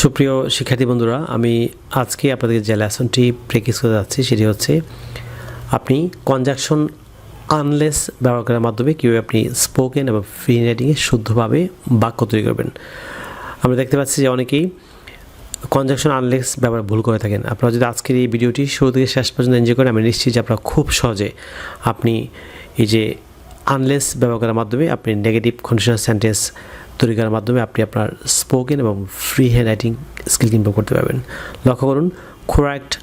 সুপ্রিয় শিক্ষার্থী বন্ধুরা, আমি আজকে আপনাদের যে লেসনটি প্র্যাকটিস করে যাচ্ছি সেটি হচ্ছে আপনি কনজাংশন আনলেস ব্যবহার করার মাধ্যমে কীভাবে আপনি স্পোকেন এবং ফ্রি রাইটিংয়ে শুদ্ধভাবে বাক্য তৈরি করবেন। আমরা দেখতে পাচ্ছি যে অনেকেই কনজাংশন আনলেস ব্যবহার ভুল করে থাকেন। আপনারা যদি আজকের এই ভিডিওটি শুরু থেকে শেষ পর্যন্ত এনজয় করেন, আমি নিশ্চিত যে আপনারা খুব সহজে আপনি এই যে আনলেস ব্যবহার করার মাধ্যমে আপনি নেগেটিভ কন্ডিশনাল সেন্টেন্স তৈরি করার মাধ্যমে আপনি আপনার স্পোকেন এবং free hand writing skill improve করতে পারবেন। লক্ষ্য করুন, কারেক্ট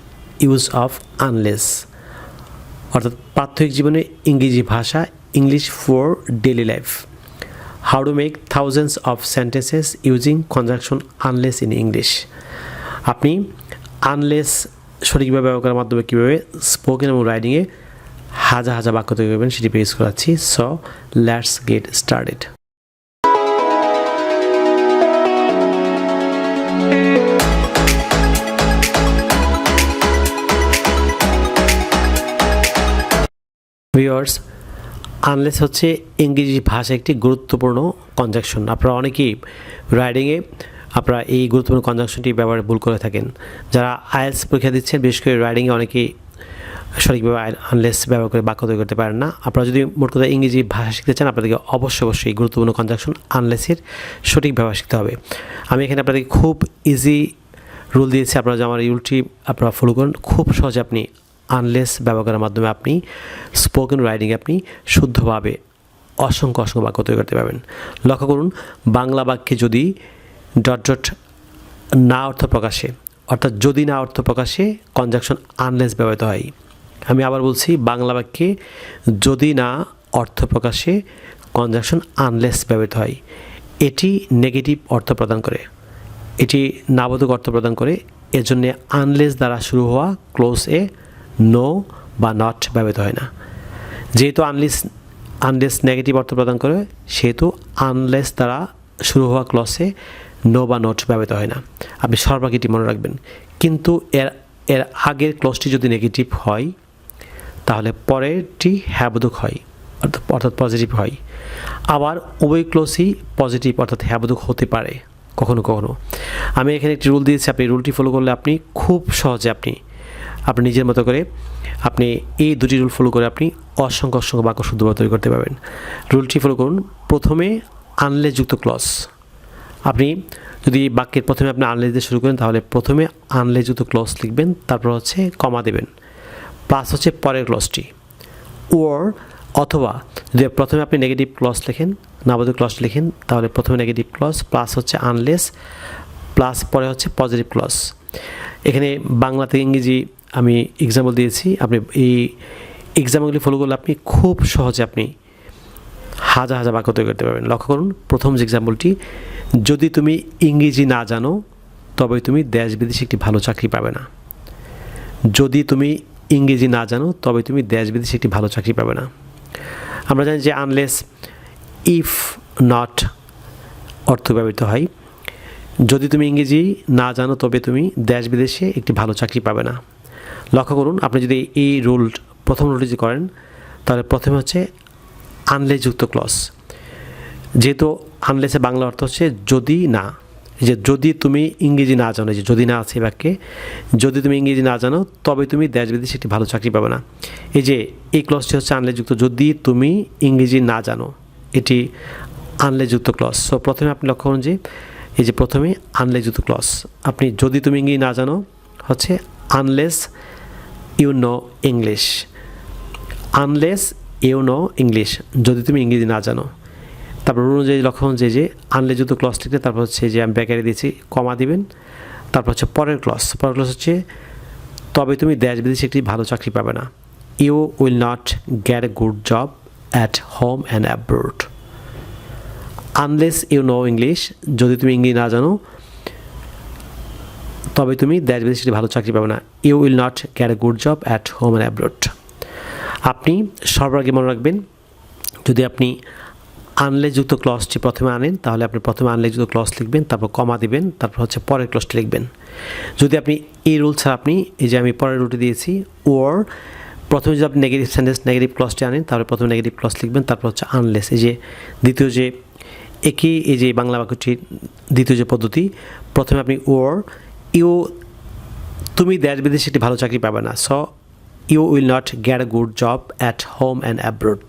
ইউজ অফ আনলেস অর্থাৎ প্রাত্যহিক জীবনে ইংরেজি ভাষা, English for daily life. How to make thousands of sentences using conjunction unless in English. আপনি আনলেস সঠিকভাবে ব্যবহার করার মাধ্যমে কীভাবে স্পোকেন এবং রাইটিংয়ে হাজার হাজার বাক্য তৈরি করবেন সেটি পেশ করাচ্ছি। So let's get started. Viewers, unless হচ্ছে ইংরেজি ভাষায় একটি গুরুত্বপূর্ণ কনজাংশন। আপনারা অনেকেই রাইটিংয়ে আপনারা এই গুরুত্বপূর্ণ কনজাংশনটি ব্যবহারে ভুল করে থাকেন। যারা আইএলটিএস পরীক্ষা দিচ্ছেন, বিশেষ করে রাইটিংয়ে অনেকেই সঠিকভাবে আনলেস ব্যবহার করে বাক্য তৈরি করতে পারেন না। আপনারা যদি মোট কথা ইংরেজি ভাষা শিখতে চান, আপনাদেরকে অবশ্যই গুরুত্বপূর্ণ কনজাংশন আনলেসের সঠিক ব্যবহার শিখতে হবে। আমি এখানে আপনাদেরকে খুব ইজি রুল দিয়েছি। আপনারা যে আমার এই রুলটি আপনারা ফলো করুন, খুব সহজে আপনি আনলেস ব্যবহার করার মাধ্যমে আপনি স্পোকেন রাইটিংয়ে আপনি শুদ্ধভাবে অসংখ্য বাক্য তৈরি করতে পারবেন। লক্ষ্য করুন, বাংলা বাক্যে যদি না অর্থ প্রকাশে অর্থাৎ যদি না অর্থ প্রকাশে কনজাংশন আনলেস ব্যবহৃত হয়। আমি আবার বলছি, বাংলা বাক্যে যদি না অর্থ প্রকাশে কনজাংশন আনলেস ব্যবহৃত হয়। এটি নেগেটিভ অর্থ প্রদান করে, এটি নাবোধক অর্থ প্রদান করে। এর জন্যে আনলেস দ্বারা শুরু হওয়া ক্লোজ এ নো বা নট ব্যবহৃত হয় না। যেহেতু আনলেস নেগেটিভ অর্থ প্রদান করে, সেহেতু আনলেস দ্বারা শুরু হওয়া ক্লসে নো বা নট ব্যবহৃত হয় না। আপনি সর্বাগ্রে এটি মনে রাখবেন। কিন্তু এর আগের ক্লসটি যদি নেগেটিভ হয়, তাহলে পরেরটি হ্যাবোধক হয় অর্থাৎ পজিটিভ হয়। আবার উভয় ক্লসই পজিটিভ অর্থাৎ হ্যাবোধক হতে পারে কখনো কখনো। আমি এখানে একটি রুল দিয়েছি, আপনি রুলটি ফলো করলে আপনি খুব সহজে আপনি নিজের মতো করে আপনি এই দুটি রুল ফলো করে আপনি অসংখ্য বাক্য শুদ্ধভাবে তৈরি করতে পারবেন। রুলটি ফলো করুন। প্রথমে আনলেস যুক্ত ক্লজ। আপনি যদি বাক্যের প্রথমে আপনি আনলেস দিয়ে শুরু করেন, তাহলে প্রথমে আনলেস যুক্ত ক্লজ লিখবেন, তারপর হচ্ছে কমা দেবেন, প্লাস হচ্ছে পরের ক্লজটি। ওর অথবা যদি প্রথমে আপনি নেগেটিভ ক্লজ লেখেন, নাবোধক ক্লজ লিখেন, তাহলে প্রথমে নেগেটিভ ক্লজ প্লাস হচ্ছে আনলেস প্লাস পরে হচ্ছে পজিটিভ ক্লজ। এখানে বাংলা থেকে ইংরেজি আমি এক্সাম্পল দিয়েছি। আপনি এই এক্সাম্পলগুলি ফলো করলে আপনি খুব সহজে আপনি হাজার বাক্য তৈরি করতে পারবেন। লক্ষ্য করুন, প্রথম যে এক্সাম্পলটি, যদি তুমি ইংরেজি না জানো তবে তুমি দেশ বিদেশে একটি ভালো চাকরি পাবে না। যদি তুমি ইংরেজি না জানো তবে তুমি দেশ বিদেশে একটি ভালো চাকরি পাবে না। আমরা জানি যে আনলেস ইফ নট অর্থ ব্যবহৃত হয়। যদি তুমি ইংরেজি না জানো তবে তুমি দেশ বিদেশে একটি ভালো চাকরি পাবে না। লক্ষ্য করুন, আপনি যদি এই প্রথম রুলটি যদি করেন, তাহলে প্রথমে হচ্ছে আনলেস যুক্ত ক্লজ। যেহেতু আনলেসের বাংলা অর্থ হচ্ছে যদি না, যে যদি তুমি ইংরেজি না জানো, যে যদি না আছে বাক্যে, যদি তুমি ইংরেজি না জানো তবে তুমি দেশ বিদেশে একটি ভালো চাকরি পাবে না। এই যে এই ক্লজটি হচ্ছে আনলেস যুক্ত, যদি তুমি ইংরেজি না জানো, এটি আনলেস যুক্ত ক্লজ। সো প্রথমে আপনি লক্ষ্য করুন যে এই যে প্রথমে আনলেস যুক্ত ক্লজ। আপনি যদি তুমি ইংরেজি না জানো হচ্ছে unless you know English. Unless you know English, যদি তুমি ইংরেজি না জানো। তারপর অনুযায়ী লক্ষ্য করুন যে আনলেস যুক্ত ক্লজ লিখতে, তারপর হচ্ছে যে আমি ব্যাকারে দিয়েছি কমা দিবেন, তারপর হচ্ছে পরের ক্লজ হচ্ছে তবে তুমি দেশ বিদেশে একটি ভালো চাকরি পাবে না। You will not get a good job at home and abroad. Unless you know English, যদি তুমি ইংরেজি না জানো তবে তুমি দেশ বিদেশে একটি ভালো চাকরি পাবে না। You will not get a good job at home and abroad. আপনি সর্বাগ্রে মনে রাখবেন, যদি আপনি আনলেস যুক্ত ক্লজটি প্রথমে আনেন, তাহলে আপনি প্রথমে আনলেস যুক্ত ক্লজ লিখবেন, তারপর কমা দিবেন, তারপর হচ্ছে পরের ক্লজটি লিখবেন। যদি আপনি এই রুল ছাড়া আপনি এই যে আমি পরের রুলটি দিয়েছি, ওর প্রথমে যদি আপনি নেগেটিভ ক্লজটি আনেন, তাহলে প্রথমে নেগেটিভ ক্লজ লিখবেন, তারপর হচ্ছে আনলেস। এই যে দ্বিতীয় যে একই এই যে বাংলা বাক্যটির দ্বিতীয় যে পদ্ধতি, প্রথমে আপনি ওর ইউ, তুমি দেশ বিদেশে একটি ভালো চাকরি পাবে না, so you will not get a good job at home and abroad.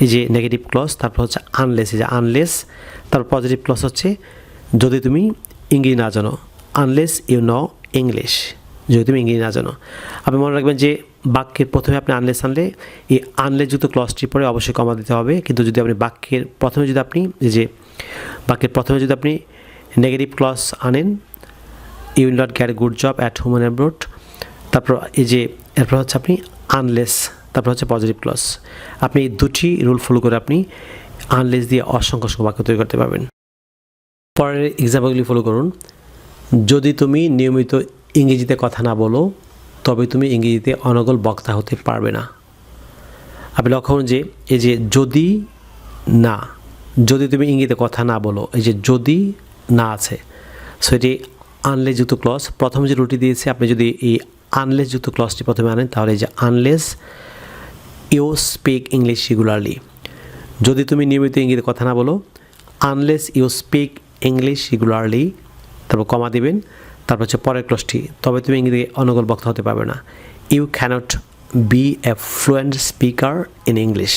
এই যে নেগেটিভ ক্লজ, তারপর হচ্ছে আনলেস, এই যে আনলেস, তারপর পজিটিভ ক্লজ হচ্ছে যদি তুমি ইংরেজি না জানো, আনলেস ইউ নো ইংলিশ, যদি তুমি ইংরেজি না জানো। আপনি মনে রাখবেন যে বাক্যের প্রথমে আপনি আনলেস আনলে এই আনলেস যুক্ত ক্লজটির পরে অবশ্যই কমা দিতে হবে, কিন্তু যদি আপনি বাক্যের প্রথমে যদি আপনি এই যে বাক্যের প্রথমে যদি আপনি নেগেটিভ ক্লজ আনেন, you will not get a good job at home and abroad, তারপর এই যে এরপর হচ্ছে আপনি আনলেস, তারপর হচ্ছে পজিটিভ ক্লজ, আপনি এই দুটি রুল ফলো করে আপনি আনলেস দিয়ে অসংখ্য বাক্য তৈরি করতে পারবেন। পরের এক্সাম্পলগুলি ফলো করুন। যদি তুমি নিয়মিত ইংরেজিতে কথা না বলো তবে তুমি ইংরেজিতে অনর্গল বক্তা হতে পারবে না। আপনি লক্ষ্য করুন যে এই যে যদি না, যদি তুমি ইংরেজিতে কথা না বলো, এই যে যদি না আছে, সো এটি আনলেস যুক্ত ক্লজ। প্রথম যে রুলটি দিয়েছে, আপনি যদি এই আনলেস যুক্ত ক্লজটি প্রথমে আনেন তাহলে এই যে unless you speak English regularly, যদি তুমি নিয়মিত ইংরেজিতে কথা না বলো, unless you speak English regularly, তারপর কমা দিবেন, তারপর হচ্ছে পরের ক্লজটি, তবে তুমি ইংরেজি অনর্গল বক্তা হতে পারবে না, you cannot be a fluent speaker in English.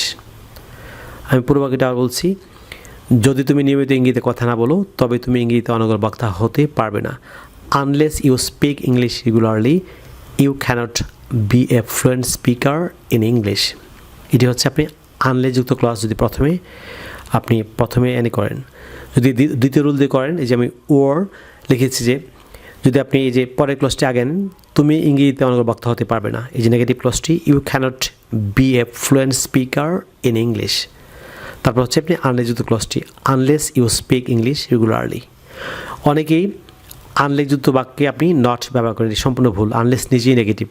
আমি পুরো বাক্যটা আবার বলছি, যদি তুমি নিয়মিত ইংরেজিতে কথা না বলো তবে তুমি ইংরেজিতে অনর্গল বক্তা হতে পারবে না, unless you speak English regularly you cannot be a fluent speaker in English. এটি হচ্ছে আপনি আনলেস যুক্ত ক্লজ যদি আপনি প্রথমে এনে করেন। যদি দ্বিতীয় রুল দিয়ে করেন, এই যে আমি ওর লিখেছি যে যদি আপনি এই যে পরের ক্লজটি আগে নেন, তুমি ইংরেজিতে অনর্গল বক্তা হতে পারবে না, এই যে নেগেটিভ ক্লজটি, you cannot be a fluent speaker in English, তারপর হচ্ছে আপনি আনলেস যুক্ত ক্লজটি, unless you speak English regularly. অনেকেই আনলেস যুক্ত বাক্যে আপনি নট ব্যবহার করেন, এটি সম্পূর্ণ ভুল, আনলেস নিজেই নেগেটিভ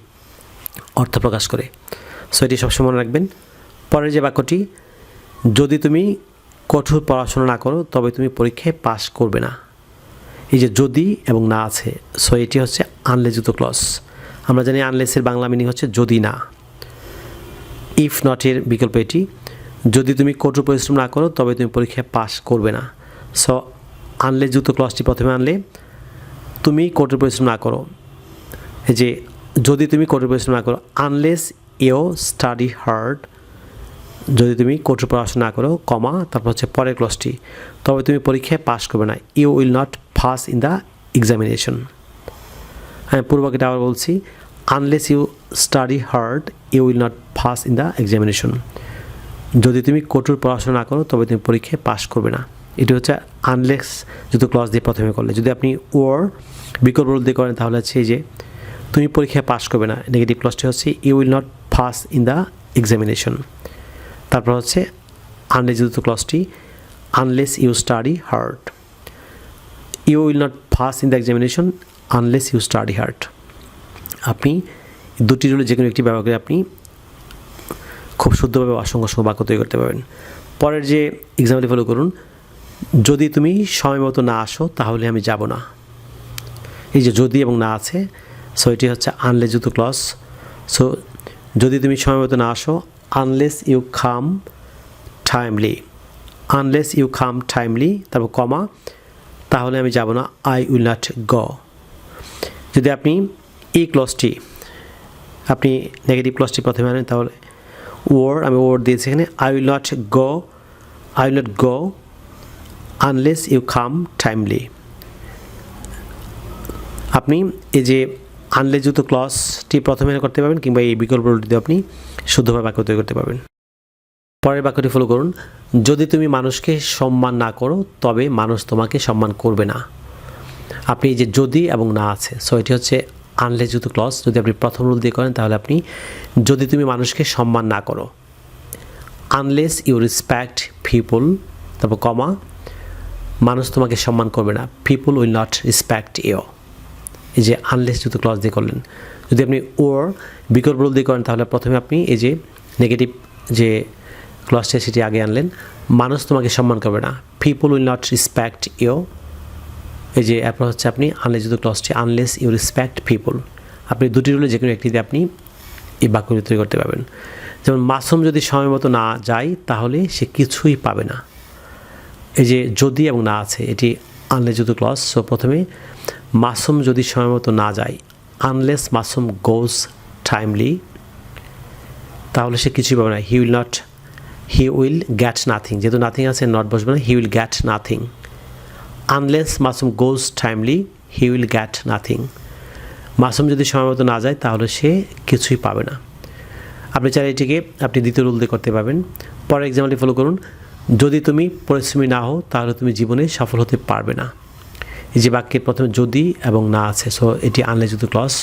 অর্থ প্রকাশ করে, সো এটি সবসময় মনে রাখবেন। পরের যে বাক্যটি, যদি তুমি কঠোর পড়াশোনা না করো তবে তুমি পরীক্ষায় পাস করবে না, এই যে যদি এবং না আছে, সো এটি হচ্ছে আনলেস যুক্ত ক্লজ। আমরা জানি আনলেসের বাংলা মিনিং হচ্ছে যদি না, ইফ নটের বিকল্প এটি, যদি তুমি কঠোর পরিশ্রম না করো তবে তুমি পরীক্ষায় পাস করবে না, সো আনলেস যুক্ত ক্লজটি প্রথমে আনলে, তুমি কঠোর পরিশ্রম না করো, এই যে যদি তুমি কঠোর পরিশ্রম না করো, আনলেস ইউ স্টাডি হার্ড, যদি তুমি কঠোর পড়াশোনা না করো, কমা, তারপর হচ্ছে পরের ক্লজটি, তবে তুমি পরীক্ষায় পাস করবে না, you will not pass in the examination. আমি পুরো বাক্যটা আবার বলছি, unless you study hard you will not pass in the examination, যদি তুমি কঠোর পড়াশোনা না করো তবে তুমি পরীক্ষায় পাস করবে না। এটি হচ্ছে আনলেস যুক্ত ক্লজ দিয়ে প্রথমে করলে। যদি আপনি ওর বিকল্প রুল দিয়ে করেন তাহলে হচ্ছে এই যে তুমি পরীক্ষায় পাস করবে না, নেগেটিভ ক্লজটি হচ্ছে you will not pass in the examination, তারপর হচ্ছে আনলেস যুক্ত ক্লজটি, unless you study hard, you will not pass in the examination unless you study hard. আপনি দুটি রুলে যে কোনো একটি ব্যবহার করে আপনি খুব শুদ্ধভাবে অসংখ্য বাক্য তৈরি করতে পারবেন। পরের যে এক্সাম্পলটি ফলো করুন, যদি তুমি সময় মতো না আসো তাহলে আমি যাব না, এই যে যদি এবং না আছে, সো এটি হচ্ছে আনলেস যুক্ত ক্লজ। সো যদি তুমি সময় মতো না আসো, unless you come timely, unless you come timely, তারপর কমা, তাহলে আমি যাব না, আই উইল নট গো। যদি আপনি এই ক্লজটি আপনি নেগেটিভ ক্লজটি প্রথমে আনেন তাহলে আমি ওয়ার্ড দিয়েছি এখানে, I will not go unless you come timely. আপনি এই যে আনলেস যুক্ত ক্লজটি প্রথমে করতে পারবেন, কিংবা এই বিকল্প রুলটি দিয়ে আপনি শুদ্ধভাবে বাক্য তৈরি করতে পারবেন। পরের বাক্যটি ফলো করুন, যদি তুমি মানুষকে সম্মান না করো তবে মানুষ তোমাকে সম্মান করবে না। আপনি এই যে যদি এবং না আছে, সো এটি হচ্ছে আনলেস যুক্ত ক্লজ। যদি আপনি প্রথম রুল দিয়ে করেন তাহলে আপনি যদি তুমি মানুষকে সম্মান না করো, আনলেস ইউ রেসপেক্ট পিপল, তারপর কমা, মানুষ তোমাকে সম্মান করবে না, people will not respect you, এই যে আনলেস যুক্ত ক্লজ দিয়ে করলেন। যদি আপনি ওর বিকল্প রুল দিয়ে করেন তাহলে প্রথমে আপনি এই যে নেগেটিভ যে ক্লজটা সেটি আগে আনলেন, মানুষ তোমাকে সম্মান করবে না, people will not respect you, এই যে এরপর হচ্ছে আপনি আনলেস যুক্ত ক্লজটি, আনলেস ইউ রেসপেক্ট পিপল। আপনি দুটি রুলে যে কোনো একটি দিয়ে আপনি এই বাক্যটি তৈরি করতে পারবেন। যেমন মাসুম যদি সময় মতো না যায় তাহলে সে কিছুই পাবে না, এই যে যদি এবং না আছে এটি আনলেস যুক্ত ক্লজ। সো প্রথমে মাসুম যদি সময় মতো না যায়, আনলেস মাসুম গোজ টাইমলি, তাহলে সে কিছুই পাবে না। হি উইল গ্যাট নাথিং, যেহেতু নাথিং আছে নট বসবে না, he will গ্যাট nothing. Unless Masum goes timely he will গ্যাট nothing. Masum যদি সময় মতো না যায় তাহলে সে কিছুই পাবে না। আপনি চাইলে এটিকে আপনি দ্বিতীয় রুল দিয়ে করতে পারবেন। পরের এক্সাম্পলটি ফলো করুন। যদি তুমি পরিশ্রমী না হও তাহলে তুমি জীবনে সফল হতে পারবে না। এই যে বাক্যের প্রথমে যদি এবং না আছে, সো এটি আনলেস যুক্ত ক্লজ।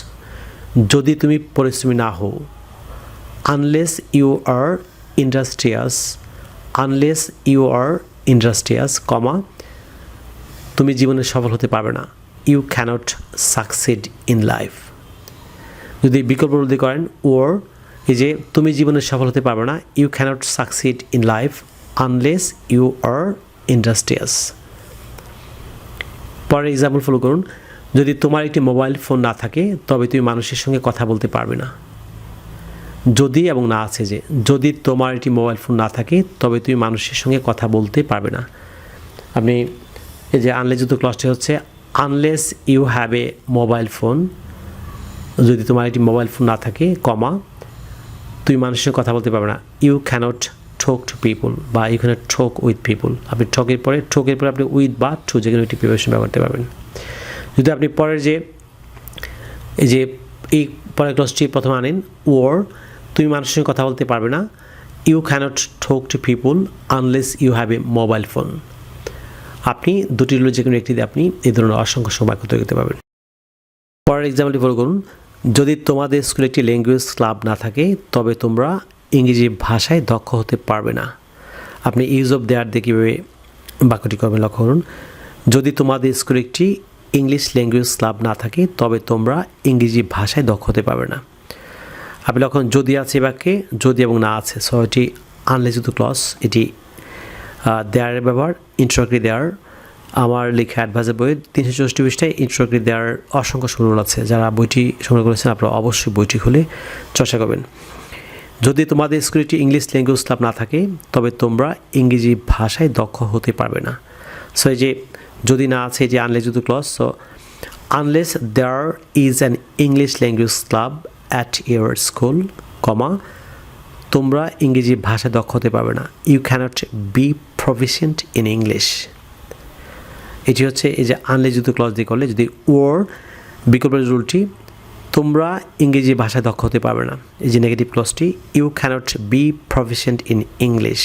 যদি তুমি পরিশ্রমী না হও, unless you are industrious, comma, তুমি জীবনে সফল হতে পারবে না। You cannot succeed in life. যদি বিকল্প রুল দিয়ে করেন, ওর এই যে তুমি জীবনে সফল হতে পারবে না, you cannot succeed in life unless you are industrious. পরের এক্সাম্পল ফলো করুন। যদি তোমার একটি মোবাইল ফোন না থাকে তবে তুমি মানুষের সঙ্গে কথা বলতে পারবে না। যদি এবং না আছে, যে যদি তোমার একটি মোবাইল ফোন না থাকে তবে তুমি মানুষের সঙ্গে কথা বলতে পারবে না। আপনি এই যে আনলেস যুক্ত ক্লজটি হচ্ছে unless you have a mobile phone, যদি তোমার একটি মোবাইল ফোন না থাকে, কমা, তুমি মানুষের সঙ্গে কথা বলতে পারবে না। ইউ ক্যানট ঠোক টু পিপুল, বা ইউ ক্যানট ঠোক উইথ পিপুল। আপনি ঠকের পরে আপনি উইথ বা টু যেগুলো একটি প্রিপারেশন ব্যবহার করতে পারবেন। যদি আপনি পরের যে এই যে এই পরের ক্লজটি প্রথমে আনেন, ওর তুমি মানুষের সঙ্গে কথা বলতে পারবে না, you cannot talk to people unless you have a mobile phone. আপনি দুটি রুলের যে কোনো একটি দিয়ে আপনি এই ধরনের অসংখ্য বাক্য তৈরি করতে পারবেন। পরের এক্সাম্পলটি ফলো করুন। যদি তোমাদের স্কুলে একটি ল্যাঙ্গুয়েজ ক্লাব না থাকে তবে তোমরা ইংরেজি ভাষায় দক্ষ হতে পারবে না। আপনি ইউজ অফ দেয়ার দিয়ে কীভাবে বাক্যটি করবেন লক্ষ্য করুন। যদি তোমাদের স্কুলে একটি ইংলিশ ল্যাঙ্গুয়েজ ক্লাব না থাকে তবে তোমরা ইংরেজি ভাষায় দক্ষ হতে পারবে না। আপনি লক্ষ্য যদি আছে বাক্যে, যদি এবং না আছে, সো এটি আনলেস যুক্ত ক্লজ। এটি দেয়ারের ব্যবহার, ইন্ট্রোডাক্টরি দেয়ার। আমার লেখা অ্যাডভাইজার বইয়ের 364 পৃষ্ঠায় ইন্ট্রোডাক্টরি দেওয়ার অসংখ্য সুরুল আছে। যারা বইটি সংগ্রহ করেছেন আপনারা অবশ্যই বইটি খুলে চর্চা করবেন। যদি তোমাদের স্কুলে একটি ইংলিশ ল্যাঙ্গুয়েজ ক্লাব না থাকে তবে তোমরা ইংরেজি ভাষায় দক্ষ হতে পারবে না। সো এই যে যদি না আছে, এই যে আনলেস যুক্ত clause. So unless there is an English language club at your school, comma, তোমরা ইংরেজি ভাষায় দক্ষ হতে পারবে না। You cannot be proficient in English. এটি হচ্ছে এই যে আনলেস যুক্ত ক্লজ দিয়ে করলে, যদি ওর বিকল্প রুলটি, তোমরা ইংরেজি ভাষায় দক্ষ হতে পারবে না, এই যে নেগেটিভ ক্লজটি, you cannot be proficient in English.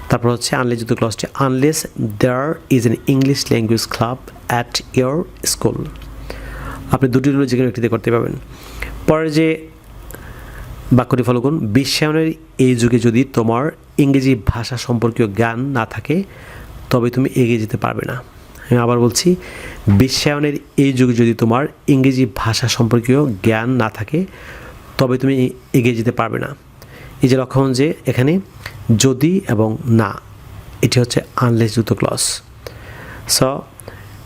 তারপর হচ্ছে আনলেস যুক্ত ক্লজটি, unless there is an English language club at your school. আপনি দুটি রুল যে কোনো একটিতে করতে পারবেন। পরে যে বাক্যটি ফলো করুন। বিশ্বায়নের এই যুগে যদি তোমার ইংরেজি ভাষা সম্পর্কীয় জ্ঞান না থাকে তবে তুমি এগিয়ে যেতে পারবে না। আমি আবার বলছি, বিশ্বায়নের এই যুগে যদি তোমার ইংরেজি ভাষা সম্পর্কীয় জ্ঞান না থাকে তবে তুমি এগিয়ে যেতে পারবে না। এই যে লক্ষণ যে এখানে যদি এবং না, এটি হচ্ছে আনলেস যুক্ত ক্লজ। সো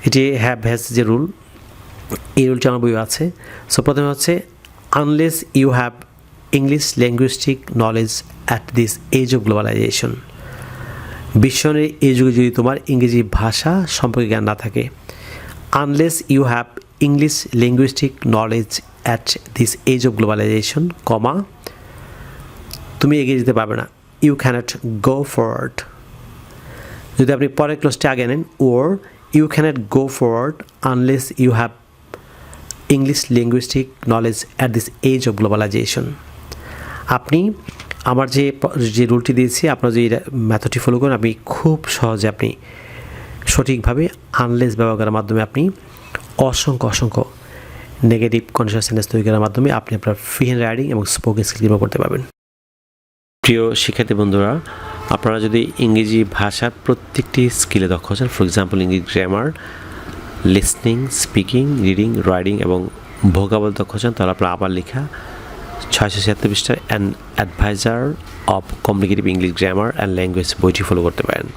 এটি হ্যাজ যে রুল, এই রুলটি আমার বই আছে। সো প্রথমে হচ্ছে unless you have English linguistic knowledge at this age of globalisation. বিশ্বায়নের এই যুগে যদি তোমার ইংরেজি ভাষা সম্পর্কে জ্ঞান না থাকে, unless you have English linguistic knowledge at this age of globalization, comma, তুমি এগিয়ে যেতে পারবে না। You cannot go forward. যদি আপনি পরের ক্লোজটি আগে নেন, or you cannot go forward unless you have English linguistic knowledge at this age of globalization. আপনি আমার যে রুলটি দিয়েছি, আপনার যে মেথডটি ফলো করেন, আপনি খুব সহজে আপনি সঠিকভাবে আনলেস ব্যবহার করার মাধ্যমে আপনি অসংখ্য নেগেটিভ কন্ডিশনাল সেন্টেন্স তৈরি করার মাধ্যমে আপনি আপনার ফ্রি হ্যান্ড রাইটিং এবং স্পোকেন স্কিল ডেভেলপ করতে পারবেন। প্রিয় শিক্ষার্থী বন্ধুরা, আপনারা যদি ইংরেজি ভাষার প্রত্যেকটি স্কিলে দক্ষ হচ্ছেন, ফর এক্সাম্পল ইংরেজি grammar, listening, speaking, reading, writing এবং ভোকাবুলারি দক্ষ হচ্ছেন, তাহলে আপনার আবার লেখা 676 পৃষ্ঠার an adviser of communicative English grammar and language বইটি ফলো করতে পারেন।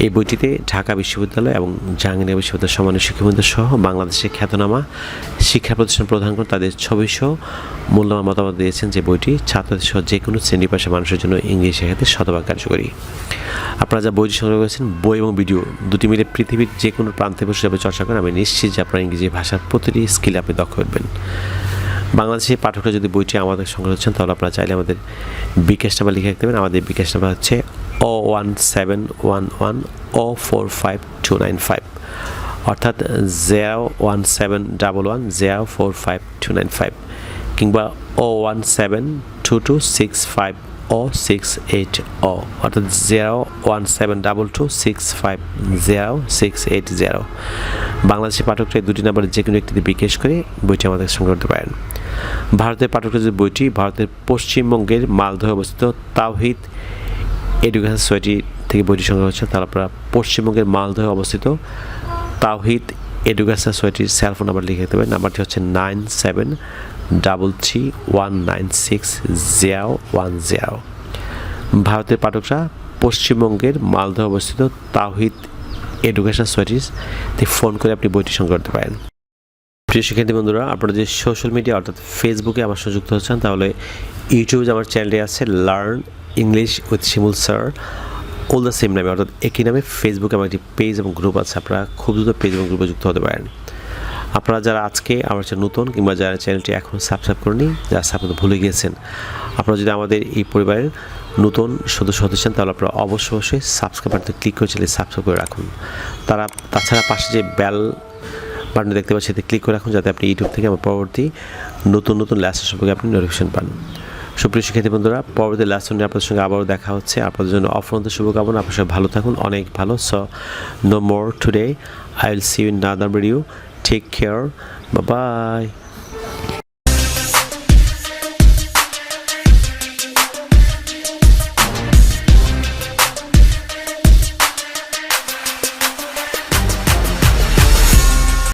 এই বইটিতে ঢাকা বিশ্ববিদ্যালয় এবং জাহাঙ্গীরনগর বিশ্ববিদ্যালয়ের সম্মানিত শিক্ষাবৃন্দ সহ বাংলাদেশের খ্যাতনামা শিক্ষা প্রতিষ্ঠান প্রদান করে তাদের ছবিসহ মূল্যবান মতামত দিয়েছেন যে বইটি ছাত্রদের সহ যে কোনো শ্রেণী পেশার মানুষের জন্য ইংরেজি শেখাতে শতভাগ কার্যকরী। আপনারা যা বইটি সংগ্রহ করেছেন, বই এবং ভিডিও দুটি মিলে পৃথিবীর যে কোনো প্রান্তে বসে যাবে চর্চা করেন, আমি নিশ্চিত যে আপনার ইংরেজি ভাষার প্রতিটি স্কিলে আপনি দক্ষ হবেন। বাংলাদেশের পাঠকরা যদি বইটি আমাদের সংগ্রহ করছেন তাহলে আপনারা চাইলে আমাদের বিকাশ নাম্বার লিখে রাখতে পারেন। আমাদের বিকাশ নাম্বার হচ্ছে 01711045295, অর্থাৎ 01711045295 কিংবা 01722650680, অর্থাৎ 01722650680। বাংলাদেশের পাঠকরা এই দুটি নাম্বারে যে কোনো একটিতে বিকাশ করে বইটি আমাদের সংগ্রহ করতে পারেন। ভারতের পাঠকরা যদি বইটি ভারতের পশ্চিমবঙ্গের মালদহে অবস্থিত তাওহিদ এডুকেশন সোসাইটি থেকে বইটি সংগ্রহ হচ্ছে, তাহলে আপনারা পশ্চিমবঙ্গের মালদহে অবস্থিত তাওহিদ এডুকেশন সোসাইটির সেলফোন নাম্বার লিখে দিতে পারেন। নাম্বারটি হচ্ছে 9733196010। ভারতের পাঠকরা পশ্চিমবঙ্গের মালদহে অবস্থিত তাওহিদ এডুকেশন সোসাইটিতে ফোন করে আপনি বইটি সংগ্রহ করতে পারেন। প্রিয় শিক্ষার্থী বন্ধুরা, আপনারা যে সোশ্যাল মিডিয়া অর্থাৎ ফেসবুকে আমার সাথে যুক্ত হচ্ছেন, তাহলে ইউটিউবে আমার চ্যানেলটি আছে learn English with Shimul sir, all the same নামে, অর্থাৎ একই নামে ফেসবুকে আমার একটি পেজ এবং গ্রুপ আছে। আপনারা খুব দ্রুত পেজ এবং গ্রুপে যুক্ত হতে পারেন। আপনারা যারা আজকে আমার চ্যানেল নতুন কিংবা যারা চ্যানেলটি এখনও সাবস্ক্রাইব করেনি, যারা সাবস্ক্রাইব ভুলে গিয়েছেন, আপনারা যদি আমাদের এই পরিবারের নতুন সদস্য হতে চান তাহলে আপনারা অবশ্যই সাবস্ক্রাইব বাটনে ক্লিক করে চ্যানেল সাবস্ক্রাইব করে রাখুন। তাছাড়া পাশে যে বেল বাটন দেখতে পাচ্ছেন সেটা ক্লিক করে রাখুন, যাতে আপনি ইউটিউব থেকে আমার পরবর্তী নতুন লেসন সম্পর্কে আপনি নোটিফিকেশন পান। সুপ্রিয় শিক্ষার্থী বন্ধুরা, পরবর্তী লেসন নিয়ে আপনাদের সঙ্গে আবারও দেখা হচ্ছে। আপনাদের জন্য অফুরন্ত শুভকামনা। আপনার সবাই ভালো থাকুন, অনেক ভালো। So no more today, I will see you in another video. Take care, bye by.